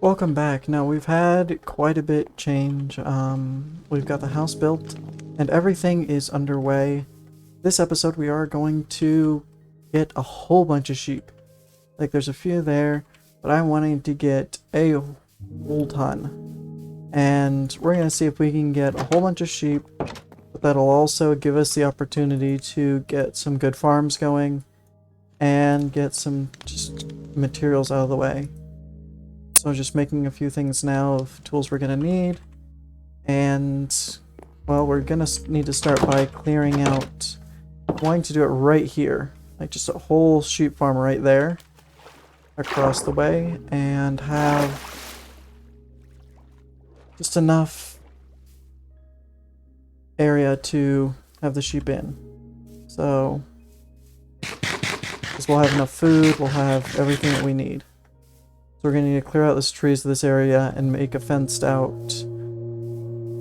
Welcome back. Now we've had quite a bit change. We've got the house built and everything is underway. This episode we are going to get a whole bunch of sheep. Like there's a few there, but I'm wanting to get a whole ton. And we're going to see if we can get a whole bunch of sheep, but that'll also give us the opportunity to get some good farms going and get some just materials out of the way. So just making a few things now of tools we're gonna need, and well, we're gonna need to start by clearing out. I'm wanting to do it right here, like just a whole sheep farm right there across the way, and have just enough area to have the sheep in. So, because we'll have enough food, we'll have everything that we need. So we're going to need to clear out this trees of this area and make a fenced out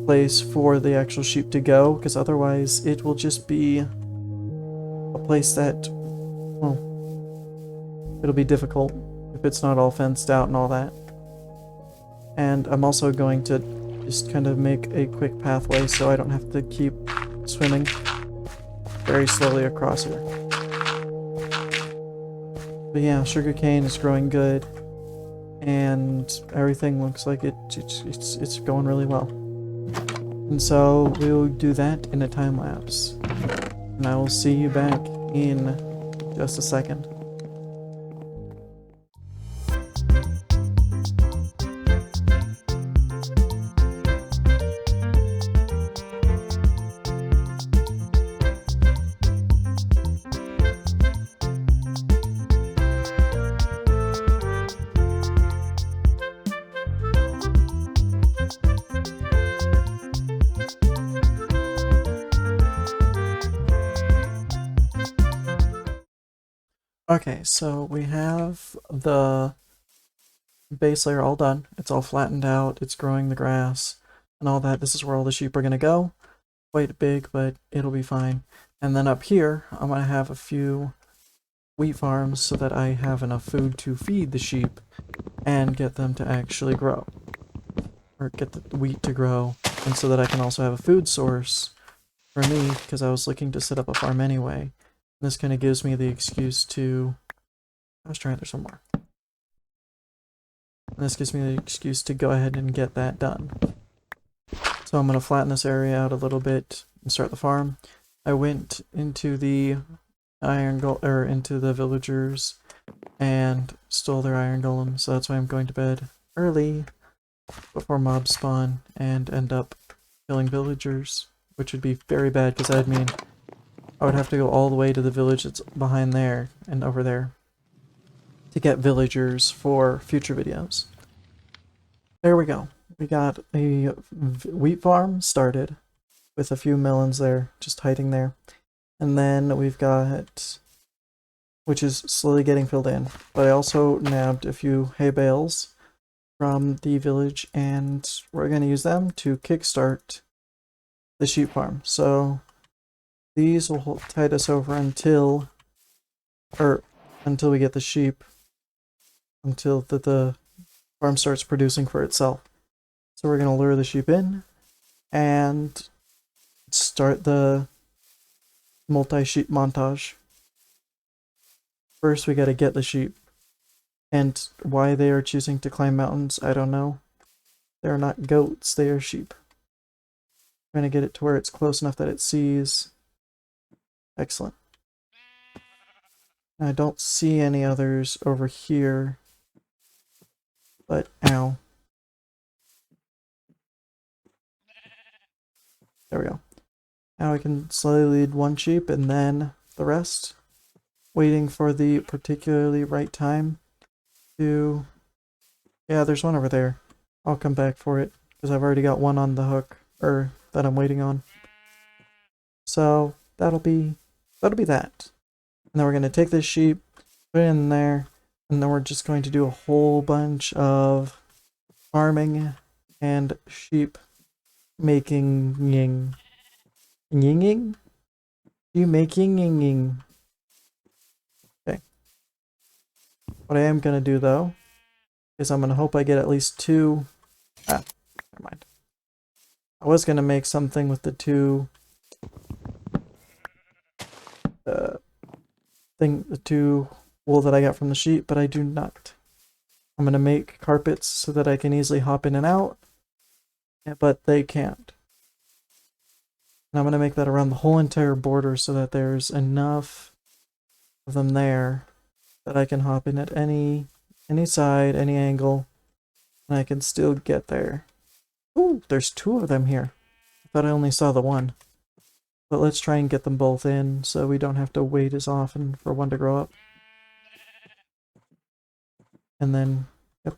place for the actual sheep to go, because otherwise it will just be a place that, well, it'll be difficult if it's not all fenced out and all that. And I'm also going to just kind of make a quick pathway so I don't have to keep swimming very slowly across here. But yeah, sugarcane is growing good. And everything looks like it's going really well. And so we'll do that in a time lapse. And I will see you back in just a second. Okay, so we have the base layer all done. It's all flattened out, it's growing the grass and all that. This is where all the sheep are going to go. Quite big, but it'll be fine. And then up here, I'm going to have a few wheat farms so that I have enough food to feed the sheep and get them to actually grow. Or get the wheat to grow, and so that I can also have a food source for me, because I was looking to set up a farm anyway. This kind of gives me the excuse to... I was trying there somewhere. This gives me the excuse to go ahead and get that done. So I'm going to flatten this area out a little bit and start the farm. I went into the into the villagers and stole their iron golem, so that's why I'm going to bed early before mobs spawn and end up killing villagers, which would be very bad because that'd mean I would have to go all the way to the village that's behind there and over there to get villagers for future videos. There we go. We got a wheat farm started with a few melons there, just hiding there. And then we've got, which is slowly getting filled in, but I also nabbed a few hay bales from the village and we're going to use them to kickstart the sheep farm. So these will tide us over until we get the sheep, until the farm starts producing for itself. So we're going to lure the sheep in and start the multi-sheep montage. First we got to get the sheep, and why they are choosing to climb mountains, I don't know. They're not goats, they are sheep. I'm going to get it to where it's close enough that it sees. Excellent. I don't see any others over here, but ow. There we go. Now I can slowly lead one sheep and then the rest, waiting for the particularly right time to... Yeah, there's one over there. I'll come back for it, because I've already got one on the hook, or that I'm waiting on. So that'll be that. And then we're going to take this sheep, put it in there, and then we're just going to do a whole bunch of farming and sheep making ying. Yinging? You making yinging. Okay. What I am going to do though Because I'm gonna hope I get at least 2. Ah, never mind. I was gonna make something with the 2 the 2 wool that I got from the sheep, but I do not. I'm gonna make carpets so that I can easily hop in and out, but they can't. And I'm gonna make that around the whole entire border so that there's enough of them there that I can hop in at any side, any angle, and I can still get there. Ooh, there's 2 of them here. I thought I only saw the one. But let's try and get them both in so we don't have to wait as often for one to grow up. And then, yep.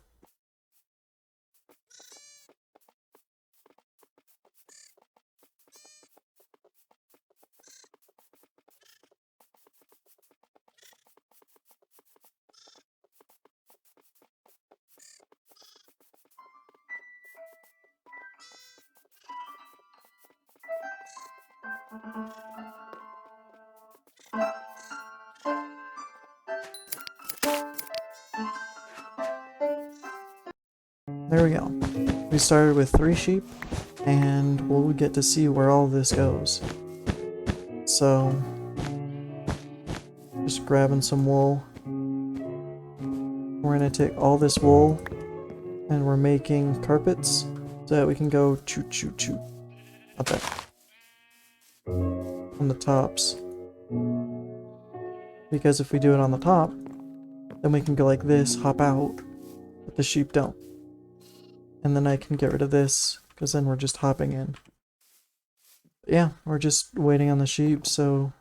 There we go. We started with 3 sheep, and we'll get to see where all this goes. So, just grabbing some wool. We're gonna take all this wool, and we're making carpets so that we can go choo choo choo. Not that. On the tops. Because if we do it on the top, then we can go like this, hop out, but the sheep don't. And then I can get rid of this, because then we're just hopping in. Yeah, we're just waiting on the sheep, so...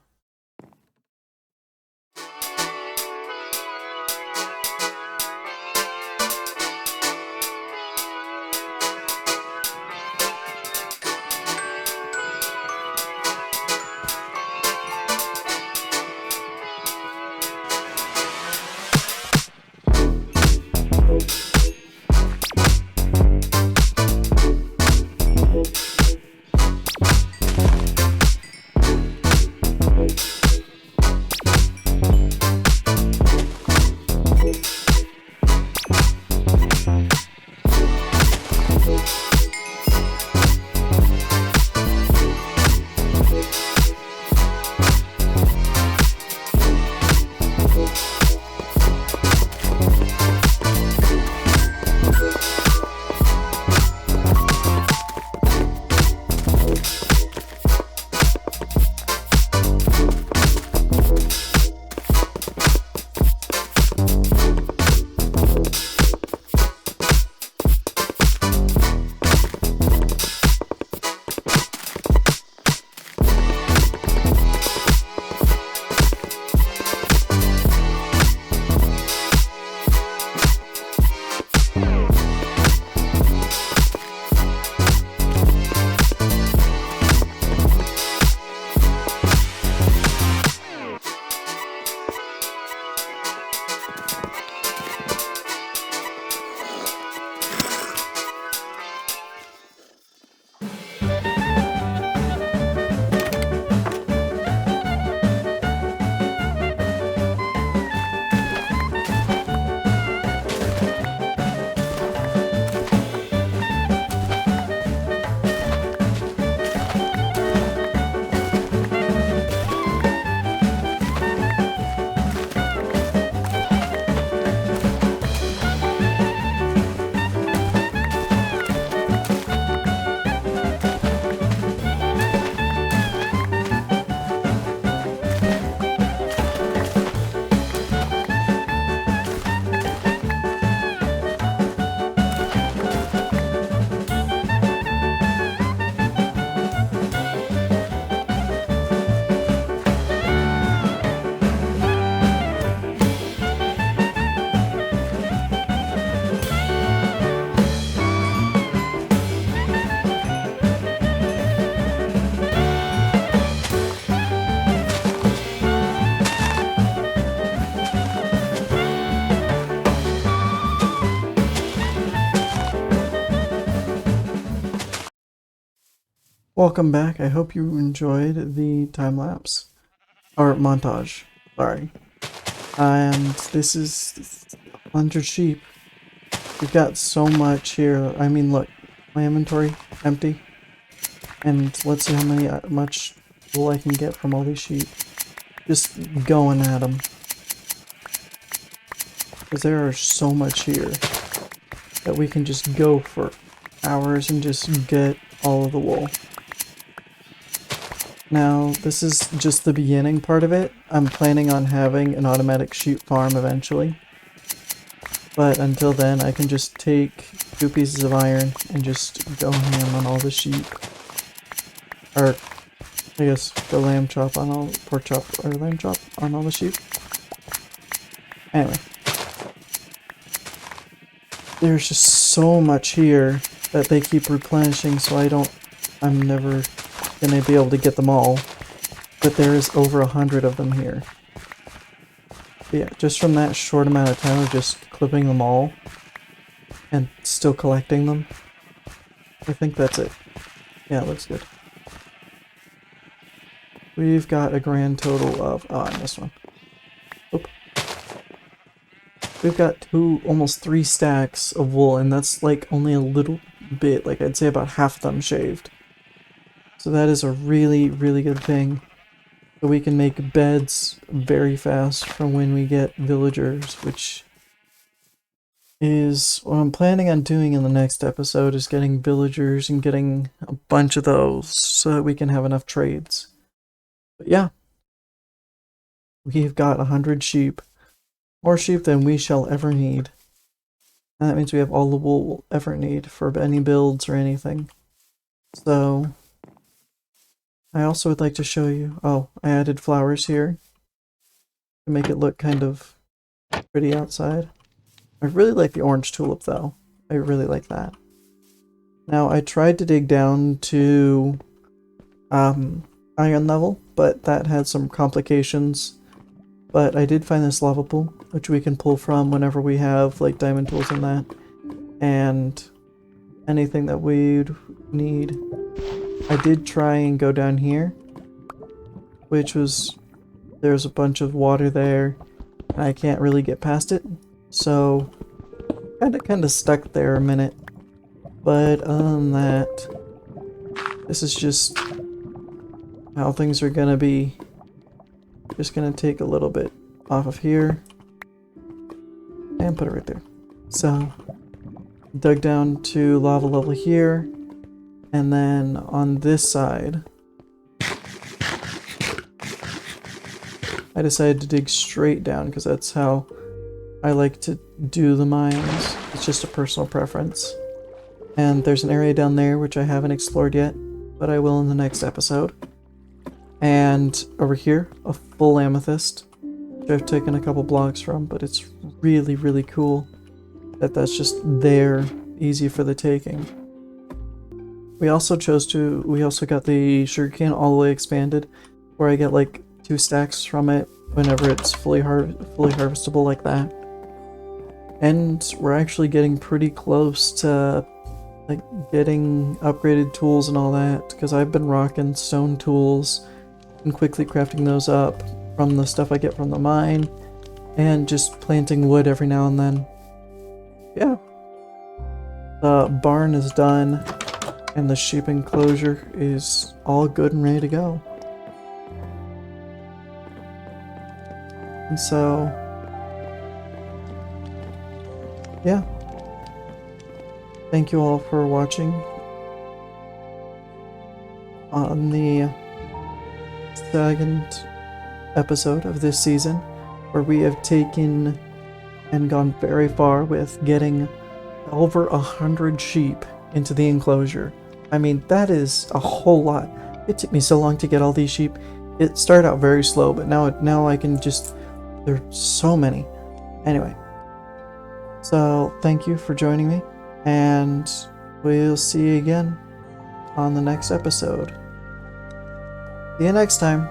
Welcome back. I hope you enjoyed the time lapse or montage. Sorry. And this is 100 sheep. We've got so much here. I mean, look, my inventory empty. And let's see how much wool I can get from all these sheep. Just going at them. Because there are so much here that we can just go for hours and just get all of the wool. Now, this is just the beginning part of it. I'm planning on having an automatic sheep farm eventually. But until then, I can just take 2 pieces of iron and just go ham on all the sheep. Or, I guess, the lamb chop on all, pork chop, or lamb chop on all the sheep. Anyway. There's just so much here that they keep replenishing, so I'm never gonna be able to get them all. But there is over 100 of them here. But yeah, just from that short amount of time of just clipping them all and still collecting them, I think that's it. Yeah, it looks good. We've got a grand total of... oh, I missed one. Oop. We've got almost 3 stacks of wool, and that's like only a little bit, like I'd say about half of them shaved. So that is a really, really good thing. So we can make beds very fast from when we get villagers, which is what I'm planning on doing in the next episode, is getting villagers and getting a bunch of those so that we can have enough trades. But yeah, we've got 100 sheep. More sheep than we shall ever need. And that means we have all the wool we'll ever need for any builds or anything. So, I also would like to show you... oh, I added flowers here to make it look kind of pretty outside. I really like the orange tulip though. I really like that. Now, I tried to dig down to iron level, but that had some complications. But I did find this lava pool, which we can pull from whenever we have like diamond tools and that. And anything that we'd need. I did try and go down here, which was... there's a bunch of water there, and I can't really get past it. So, kind of stuck there a minute. But other than that, this is just how things are gonna be. Just gonna take a little bit off of here and put it right there. So, dug down to lava level here, and then on this side, I decided to dig straight down because that's how I like to do the mines. It's just a personal preference. And there's an area down there which I haven't explored yet, but I will in the next episode. And over here, a full amethyst, which I've taken a couple blocks from, but it's really, really cool that that's just there, easy for the taking. We also got the sugarcane all the way expanded, where I get like 2 stacks from it whenever it's fully harvestable like that. And we're actually getting pretty close to like getting upgraded tools and all that, because I've been rocking stone tools and quickly crafting those up from the stuff I get from the mine, and just planting wood every now and then. Yeah. The barn is done, and the sheep enclosure is all good and ready to go. And so, yeah. Thank you all for watching on the second episode of this season, where we have taken and gone very far with getting over 100 sheep into the enclosure. I mean, that is a whole lot. It took me so long to get all these sheep. It started out very slow, but now I can just... there's so many. Anyway, so thank you for joining me, and we'll see you again on the next episode. See you next time.